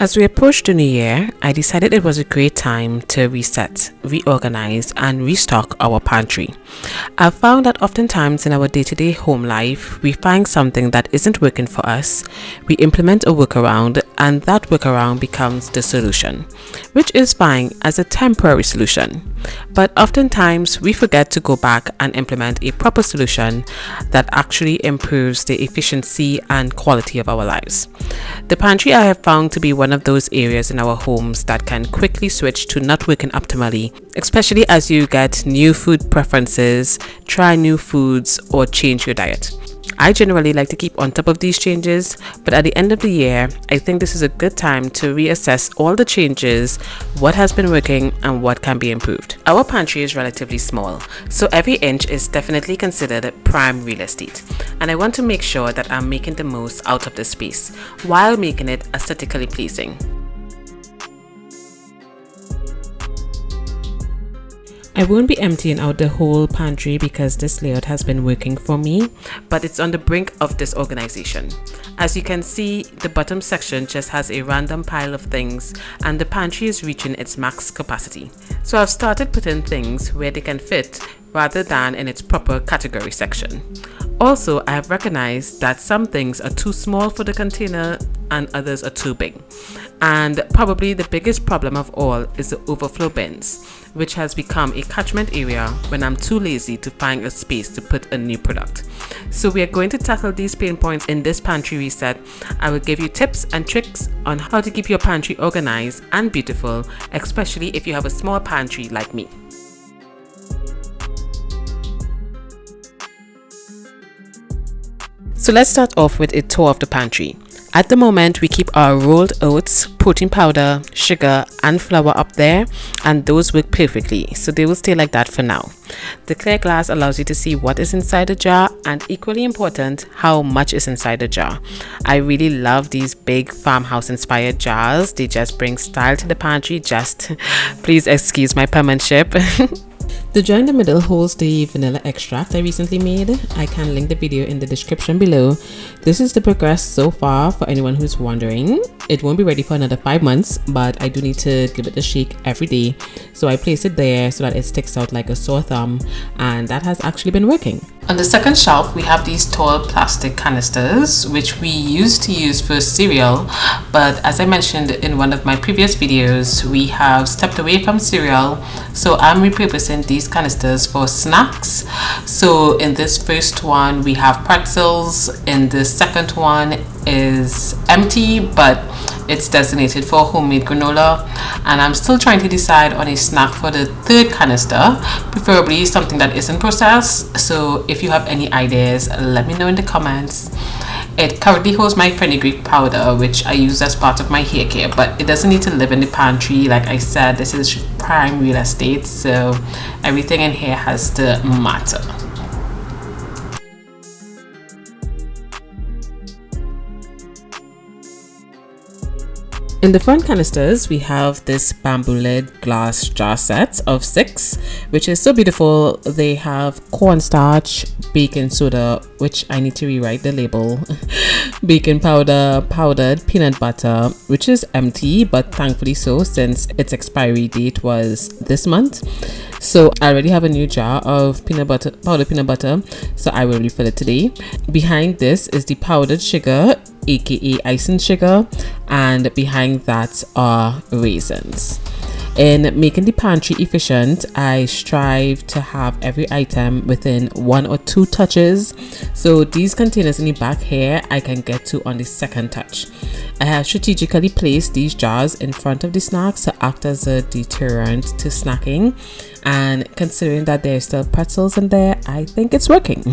As we approached the new year, I decided it was a great time to reset, reorganize, and restock our pantry. I've found that oftentimes in our day-to-day home life, we find something that isn't working for us, we implement a workaround, and that workaround becomes the solution, which is fine as a temporary solution. But oftentimes, we forget to go back and implement a proper solution that actually improves the efficiency and quality of our lives. The pantry I have found to be one of those areas in our homes that can quickly switch to not working optimally, especially as you get new food preferences, try new foods, or change your diet. I generally like to keep on top of these changes, but at the end of the year, I think this is a good time to reassess all the changes, what has been working, and what can be improved. Our pantry is relatively small, so every inch is definitely considered prime real estate, and I want to make sure that I'm making the most out of the space while making it aesthetically pleasing. I won't be emptying out the whole pantry because this layout has been working for me, but it's on the brink of disorganization. As you can see, the bottom section just has a random pile of things and the pantry is reaching its max capacity. So I've started putting things where they can fit rather than in its proper category section. Also, I have recognized that some things are too small for the container and others are too big. And probably the biggest problem of all is the overflow bins, which has become a catchment area when I'm too lazy to find a space to put a new product. So we are going to tackle these pain points in this pantry reset. I will give you tips and tricks on how to keep your pantry organized and beautiful, especially if you have a small pantry like me. So let's start off with a tour of the pantry. At the moment, we keep our rolled oats, protein powder, sugar, and flour up there, and those work perfectly, so they will stay like that for now. The clear glass allows you to see what is inside the jar, and equally important, how much is inside the jar. I really love these big farmhouse-inspired jars. They just bring style to the pantry. Please excuse my penmanship. The jar in the middle holds the vanilla extract I recently made. I can link the video in the description below. This is the progress so far for anyone who's wondering. It won't be ready for another 5 months, but I do need to give it a shake every day. So I place it there so that it sticks out like a sore thumb, and that has actually been working. On the second shelf, we have these tall plastic canisters, which we used to use for cereal, but as I mentioned in one of my previous videos, we have stepped away from cereal, so I'm repurposing these canisters for snacks. So in this first one, we have pretzels. In the second one is empty, but it's designated for homemade granola, and I'm still trying to decide on a snack for the third canister, preferably something that isn't processed. So if you have any ideas, let me know in the comments. It currently holds my fenugreek powder, which I use as part of my hair care, but it doesn't need to live in the pantry. Like I said, this is prime real estate, so everything in here has to matter. In the front canisters, we have this bamboo lid glass jar set of 6, which is so beautiful. They have cornstarch, baking soda, which I need to rewrite the label, baking powder, powdered peanut butter, which is empty, but thankfully so, since its expiry date was this month. So I already have a new jar of powdered peanut butter, so I will refill it today. Behind this is the powdered sugar, aka icing sugar, and behind that are raisins. In making the pantry efficient, I strive to have every item within 1 or 2 touches. So these containers in the back here, I can get to on the second touch. I have strategically placed these jars in front of the snacks to act as a deterrent to snacking. And considering that there's still pretzels in there, I think it's working.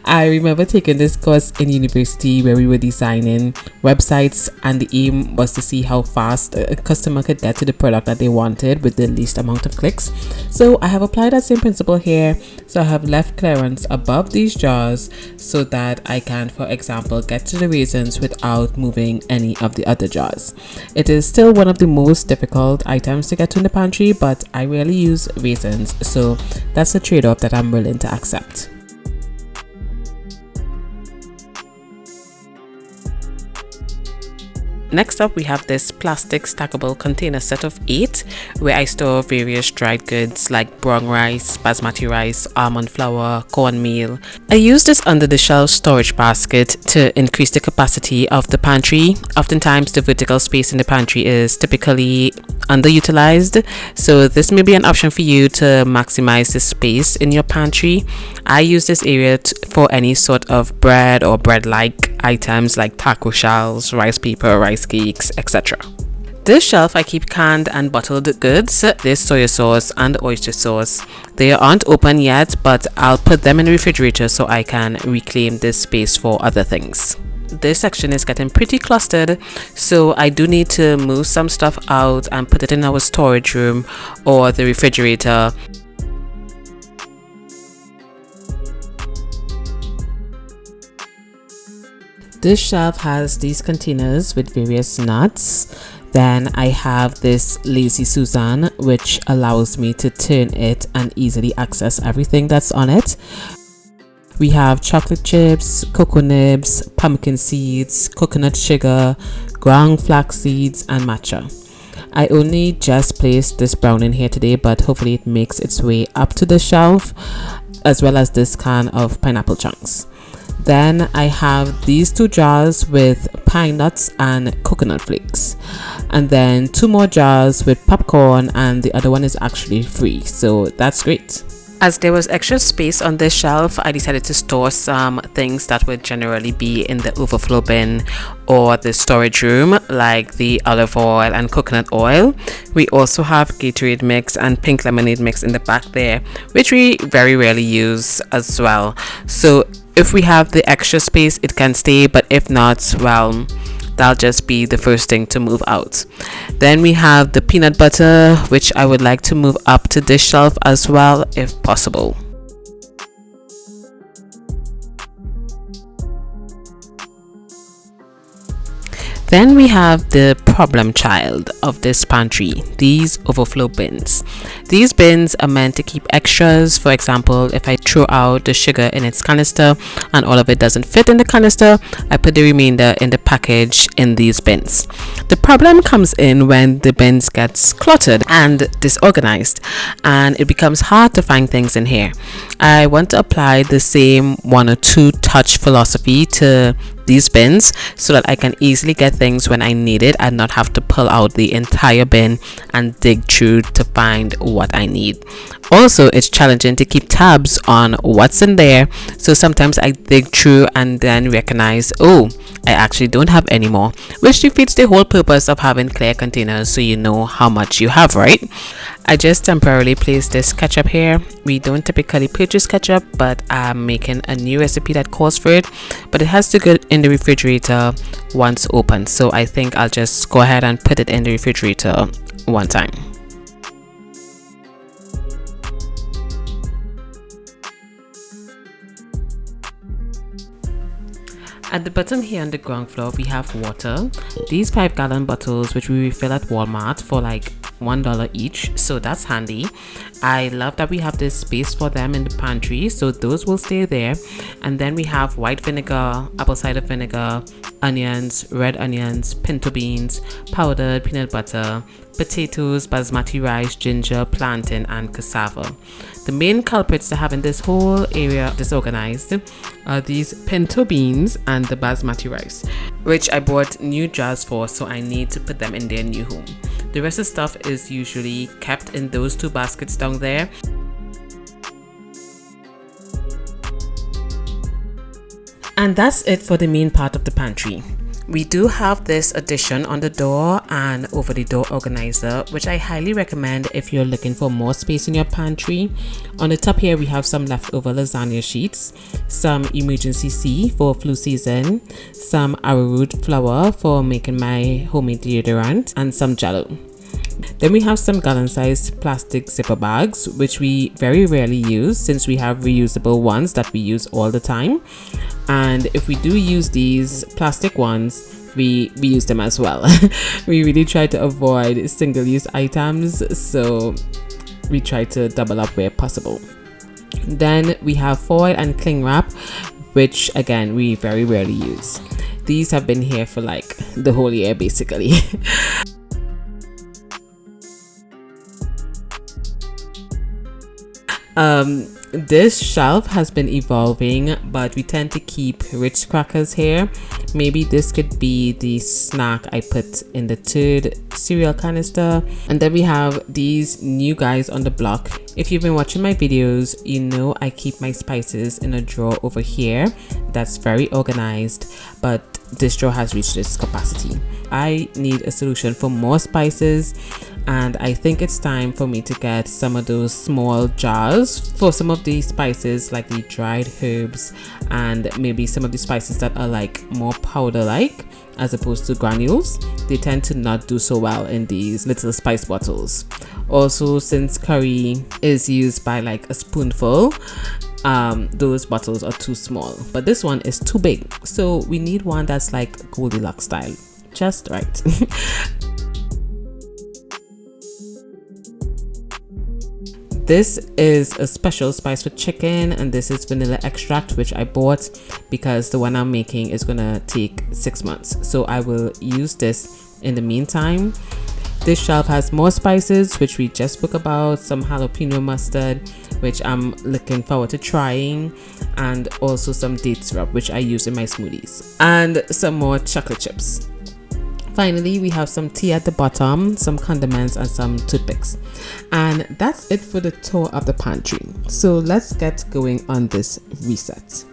I remember taking this course in university where we were designing websites, and the aim was to see how fast a customer could get to the product that they wanted with the least amount of clicks. So I have applied that same principle here. So I have left clearance above these jars so that I can, for example, get to the raisins without moving any of the other jars. It is still one of the most difficult items to get to in the pantry, but I rarely use raisins, so that's a trade-off that I'm willing to accept. Next up, we have this plastic stackable container set of 8 where I store various dried goods like brown rice, basmati rice, almond flour, cornmeal. I use this under the shelf storage basket to increase the capacity of the pantry. Oftentimes the vertical space in the pantry is typically underutilized, so this may be an option for you to maximize the space in your pantry. I use this area for any sort of bread or bread-like items like taco shells, rice paper, rice cakes, etc. This shelf I keep canned and bottled goods. There's soy sauce and oyster sauce. They aren't open yet, but I'll put them in the refrigerator so I can reclaim this space for other things. This section is getting pretty clustered, so I do need to move some stuff out and put it in our storage room or the refrigerator. This shelf has these containers with various nuts. Then I have this Lazy Susan, which allows me to turn it and easily access everything that's on it. We have chocolate chips, cocoa nibs, pumpkin seeds, coconut sugar, ground flax seeds, and matcha. I only just placed this brown in here today, but hopefully it makes its way up to the shelf, as well as this can of pineapple chunks. Then I have these 2 jars with pine nuts and coconut flakes, and then 2 more jars with popcorn, and the other one is actually free, so that's great. As there was extra space on this shelf, I decided to store some things that would generally be in the overflow bin or the storage room, like the olive oil and coconut oil. We also have Gatorade mix and pink lemonade mix in the back there, which we very rarely use as well. So if we have the extra space, it can stay, but if not, well, that'll just be the first thing to move out. Then we have the peanut butter, which I would like to move up to this shelf as well if possible. Then we have the problem child of this pantry, these overflow bins. These bins are meant to keep extras. For example, if I throw out the sugar in its canister and all of it doesn't fit in the canister, I put the remainder in the package in these bins. The problem comes in when the bins gets cluttered and disorganized, and it becomes hard to find things in here. I want to apply the same 1 or 2 touch philosophy to these bins so that I can easily get things when I need it and not have to pull out the entire bin and dig through to find what I need. Also, it's challenging to keep tabs on what's in there, so sometimes I dig through and then recognize, oh, I actually don't have any more, which defeats the whole purpose of having clear containers so you know how much you have, right? I just temporarily placed this ketchup here. We don't typically purchase ketchup, but I'm making a new recipe that calls for it, but it has to go in the refrigerator once open, so I think I'll just go ahead and put it in the refrigerator one time. At the bottom here on the ground floor, we have water. These 5-gallon bottles, which we refill at Walmart for like $1 each, so that's handy. I love that we have this space for them in the pantry, so those will stay there. And then we have white vinegar, apple cider vinegar, onions, red onions, pinto beans, powdered peanut butter, potatoes, basmati rice, ginger, plantain, and cassava. The main culprits to having this whole area disorganized are these pinto beans and the basmati rice, which I bought new jars for, so I need to put them in their new home. The rest of the stuff is usually kept in those 2 baskets down there. And that's it for the main part of the pantry. We do have this addition on the door and over the door organizer, which I highly recommend if you're looking for more space in your pantry. On the top here, we have some leftover lasagna sheets, some emergency C for flu season, some arrowroot flour for making my homemade deodorant, and some jello. Then we have some gallon-sized plastic zipper bags, which we very rarely use since we have reusable ones that we use all the time. And if we do use these plastic ones, we use them as well. We really try to avoid single-use items, so we try to double up where possible. Then we have foil and cling wrap, which again we very rarely use. these have been here for like the whole year basically. This shelf has been evolving, but we tend to keep Ritz crackers here. Maybe this could be the snack I put in the third cereal canister. And then we have these new guys on the block. If you've been watching my videos, you know I keep my spices in a drawer over here that's very organized, but this drawer has reached its capacity. I need a solution for more spices, and I think it's time for me to get some of those small jars for some of these spices, like the dried herbs and maybe some of the spices that are like more powder like as opposed to granules. They tend to not do so well in these little spice bottles. Also, since curry is used by like a spoonful, those bottles are too small, but this one is too big, so we need one that's like Goldilocks style, just right. This is a special spice for chicken, and this is vanilla extract, which I bought because the one I'm making is gonna take 6 months, so I will use this in the meantime. This shelf has more spices, which we just spoke about, some jalapeno mustard, which I'm looking forward to trying, and also some date syrup, which I use in my smoothies, and some more chocolate chips. Finally, we have some tea at the bottom, some condiments, and some toothpicks. And that's it for the tour of the pantry. So let's get going on this reset.